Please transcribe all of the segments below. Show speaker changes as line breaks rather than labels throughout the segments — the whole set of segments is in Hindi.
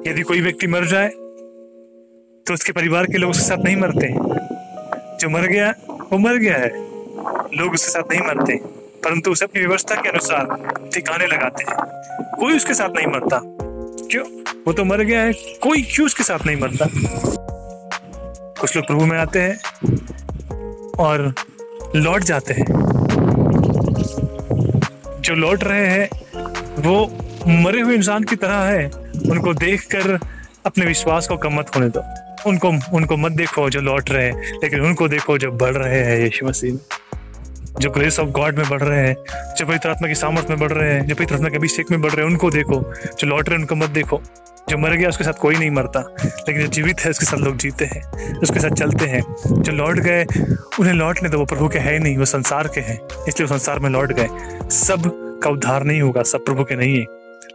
यदि कोई व्यक्ति मर जाए तो उसके परिवार के लोग उसके साथ नहीं मरते। जो मर गया वो मर गया है, लोग उसके साथ नहीं मरते, परंतु उसे अपनी व्यवस्था के अनुसार ठिकाने लगाते हैं। कोई उसके साथ नहीं मरता। क्यों? वो तो मर गया है, कोई क्यों उसके साथ नहीं मरता? कुछ लोग प्रभु में आते हैं और लौट जाते हैं। जो लौट रहे हैं वो मरे हुए इंसान की तरह है। उनको देखकर अपने विश्वास को कम मत होने दो। उनको मत देखो जो लौट रहे हैं, लेकिन उनको देखो जो बढ़ रहे हैं यीशु मसीह में, जो ग्रेस ऑफ गॉड में बढ़ रहे हैं, जो पवित्र आत्मा की सामर्थ में बढ़ रहे हैं, जो पवित्र आत्मा के अभिषेक में बढ़ रहे हैं, उनको देखो। जो लौट रहे हैं उनको मत देखो। जो मर गया उसके साथ कोई नहीं मरता, लेकिन जो जीवित है उसके साथ लोग जीते हैं, उसके साथ चलते हैं। जो लौट गए उन्हें लौटने दो, वो प्रभु के है नहीं, वो संसार के हैं, इसलिए वो संसार में लौट गए। सब का उद्धार नहीं होगा, सब प्रभु के नहीं है,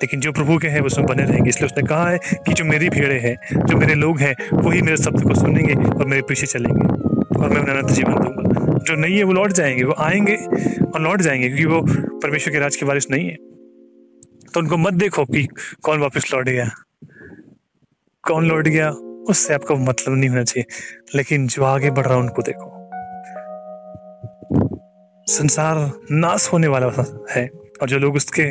लेकिन जो प्रभु के हैं वो उसमें बने रहेंगे। इसलिए उसने कहा है कि जो मेरी भीड़ें हैं, जो मेरे लोग हैं, वही मेरे शब्द को सुनेंगे और मेरे पीछे चलेंगे, और मैं उन्हें अनंत जीवन दूंगा। जो नहीं है वो लौट जाएंगे, वो आएंगे और लौट जाएंगे, क्योंकि वो परमेश्वर के राज के वारिस नहीं है। तो उनको मत देखो कि कौन वापस लौट गया, कौन लौट गया, उससे आपको मतलब नहीं होना चाहिए, लेकिन जो आगे बढ़ रहा है उनको देखो। संसार नाश होने वाला है और जो लोग उसके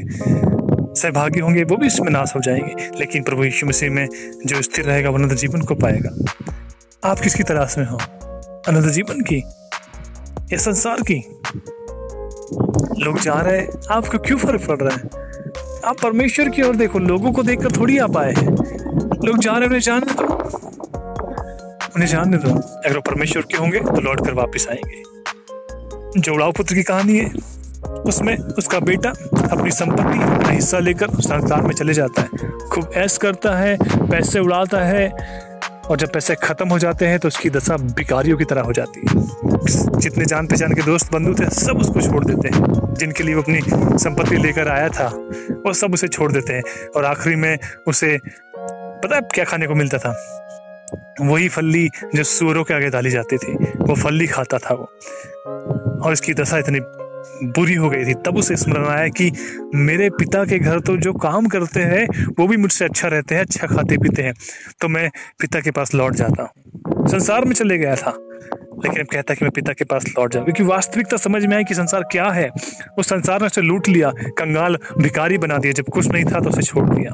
सहभागी होंगे वो भी इसमें नाश हो जाएंगे, लेकिन प्रभु यीशु मसीह में जो स्थिर रहेगा वो अनंत जीवन को पाएगा। आप किसकी तलाश में हो? अनंत जीवन की या संसार की? लोग जा रहे हैं, आपको क्यों फर्क पड़ रहा है? आप परमेश्वर की ओर देखो। लोगों को देखकर थोड़ी आप आए हैं। लोग जा रहे हैं, उन्हें जानने दो, उन्हें जानने दो। अगर वो परमेश्वर के होंगे तो लौट कर वापिस आएंगे। जो उड़ाऊ पुत्र की कहानी है, उसमें उसका बेटा अपनी संपत्ति, अपना हिस्सा लेकर संसार में चले जाता है, खूब ऐश करता है, पैसे उड़ाता है, और जब पैसे खत्म हो जाते हैं तो उसकी दशा भिखारियों की तरह हो जाती है। जितने जान पहचान के दोस्त बंधु थे सब उसको छोड़ देते हैं। जिनके लिए वो अपनी संपत्ति लेकर आया था वो सब उसे छोड़ देते हैं, और आखिरी में उसे पता है क्या खाने को मिलता था? वही फल्ली जो सूअरों के आगे डाली जाती थी, वो फल्ली खाता था वो। और इसकी दशा इतनी बुरी हो गई थी, तब उसे स्मरण आया कि मेरे पिता के घर तो जो काम करते हैं वो भी मुझसे अच्छा रहते हैं, अच्छा खाते पीते हैं, तो मैं पिता के पास लौट जाता हूँ। संसार में चले गया था, लेकिन अब कहता है कि मैं पिता के पास लौट जाऊँ, क्योंकि वास्तविकता समझ में आई कि संसार क्या है। उस संसार ने उसे लूट लिया, कंगाल भिखारी बना दिया, जब कुछ नहीं था तो उसे छोड़ दिया।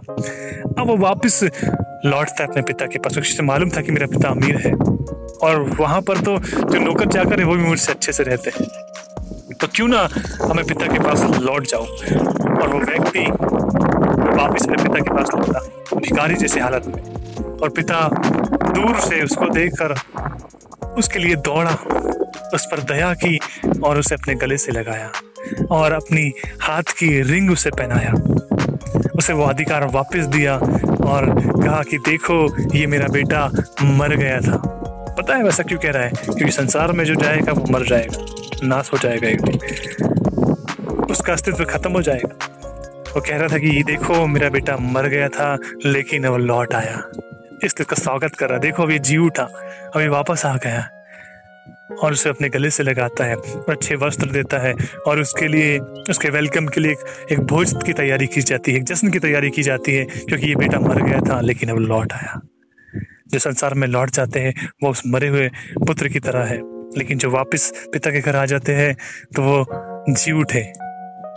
अब वो वापस लौटता है अपने पिता के पास, क्योंकि उसे मालूम था कि मेरा पिता अमीर है, और वहां पर तो जो नौकर जाकर है वो भी मुझसे अच्छे से रहते हैं, तो क्यों ना हमें पिता के पास लौट जाऊं। और वो व्यक्ति वापस अपने पिता के पास लौटा, भिखारी जैसे हालत में, और पिता दूर से उसको देखकर उसके लिए दौड़ा, उस पर दया की और उसे अपने गले से लगाया और अपनी हाथ की रिंग उसे पहनाया, उसे वो अधिकार वापस दिया और कहा कि देखो ये मेरा बेटा मर गया था। पता है वैसा क्यों कह रहा है? क्योंकि संसार में जो जाएगा वो मर जाएगा, नाश हो जाएगा, एक दिन उसका अस्तित्व खत्म हो जाएगा। वो कह रहा था कि देखो मेरा बेटा मर गया था लेकिन वो लौट आया, इसलिए उसका स्वागत कर रहा। देखो अभी जी उठा, अभी वापस आ गया, और उसे अपने गले से लगाता है और अच्छे वस्त्र देता है, और उसके लिए, उसके वेलकम के लिए एक भोज की तैयारी की जाती है, एक जश्न की तैयारी की जाती है, क्योंकि ये बेटा मर गया था लेकिन अब लौट आया। जो संसार में लौट जाते हैं वो उस मरे हुए पुत्र की तरह है, लेकिन जो वापस पिता के घर आ जाते हैं तो वो जी उठे,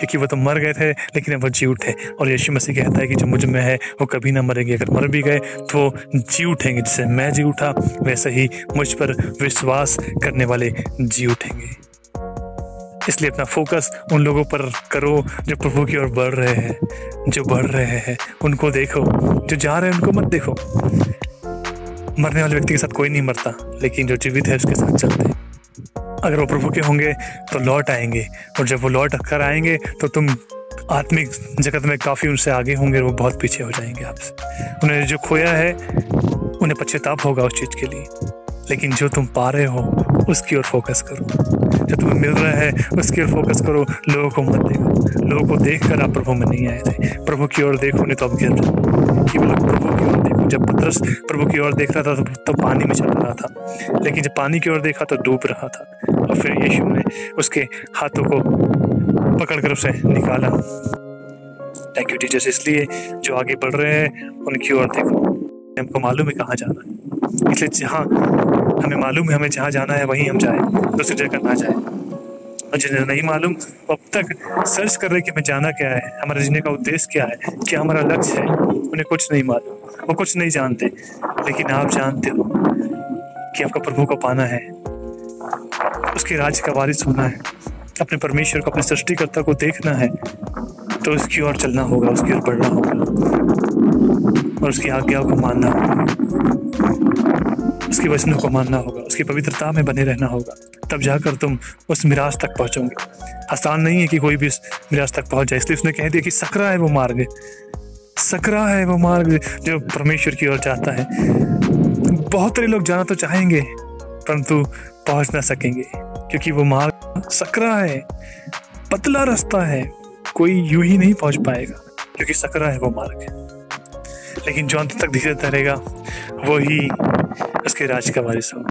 क्योंकि वो तो मर गए थे लेकिन अब वो जी उठे। और यीशु मसीह कहता है कि जो मुझ में है वो कभी ना मरेंगे, अगर मर भी गए तो जी उठेंगे। जैसे मैं जी उठा वैसे ही मुझ पर विश्वास करने वाले जी उठेंगे। इसलिए अपना फोकस उन लोगों पर करो जो प्रभु की ओर बढ़ रहे हैं, जो बढ़ रहे हैं उनको देखो, जो जा रहे हैं उनको मत देखो। मरने वाले व्यक्ति के साथ कोई नहीं मरता, लेकिन जो जीवित है उसके साथ चलते हैं। अगर वो प्रभु के होंगे तो लौट आएंगे, और जब वो लौट कर आएंगे तो तुम आत्मिक जगत में काफ़ी उनसे आगे होंगे, वो बहुत पीछे हो जाएंगे आपसे। उन्हें जो खोया है उन्हें पश्चाताप होगा उस चीज़ के लिए, लेकिन जो तुम पा रहे हो उसकी ओर फोकस करो, जो तुम्हें मिल रहा है उसकी ओर फोकस करो। लोगों को मत देखो, लोगों को देखकर आप प्रभु में नहीं आए थे। प्रभु की ओर देखो, नहीं तो आप गिर जाओ। केवल प्रभु की ओर देखो। जब पतरस प्रभु की ओर देख रहा था तो पानी में चल रहा था, लेकिन जब पानी की ओर देखा तो डूब रहा था, और फिर यीशु ने उसके हाथों को पकड़कर उसे निकाला। Thank you teachers. इसलिए जो आगे बढ़ रहे हैं उनकी ओर देखो। हमको मालूम है कहाँ जाना है, इसलिए जहाँ हमें मालूम है हमें जहाँ जाना है वहीं हम जाए, दूसरी जगह ना जाए। और जिन्हें नहीं मालूम वो अब तक सर्च कर रहे कि हमें जाना क्या है, हमारे जीने का उद्देश्य क्या है, क्या हमारा लक्ष्य है, उन्हें कुछ नहीं मालूम, वो कुछ नहीं जानते। लेकिन आप जानते हो कि आपका प्रभु को पाना है, उसके राज्य का वारिस होना है, अपने परमेश्वर को, अपने सृष्टिकर्ता को देखना है, तो उसकी ओर चलना होगा, उसकी ओर बढ़ना होगा और उसकी आज्ञाओं को मानना होगा, उसके वचनों को मानना होगा, उसकी पवित्रता में बने रहना होगा। तब जाकर तुम उस मिराज तक पहुंचोगे। आसान नहीं है कि कोई भी उस मिराज तक पहुंच जाए, इसलिए उसने कह दिया कि सकरा है वो मार्ग, सकरा है वो मार्ग जो परमेश्वर की ओर जाता है। बहुत सारे लोग जाना तो चाहेंगे परंतु पहुंच ना सकेंगे, क्योंकि वो मार्ग सकरा है, पतला रास्ता है, कोई यूं ही नहीं पहुंच पाएगा, क्योंकि सकरा है वो मार्ग। लेकिन जो अंत तक धीरे धरेगा वो ही उसके राज का वारिस होगा।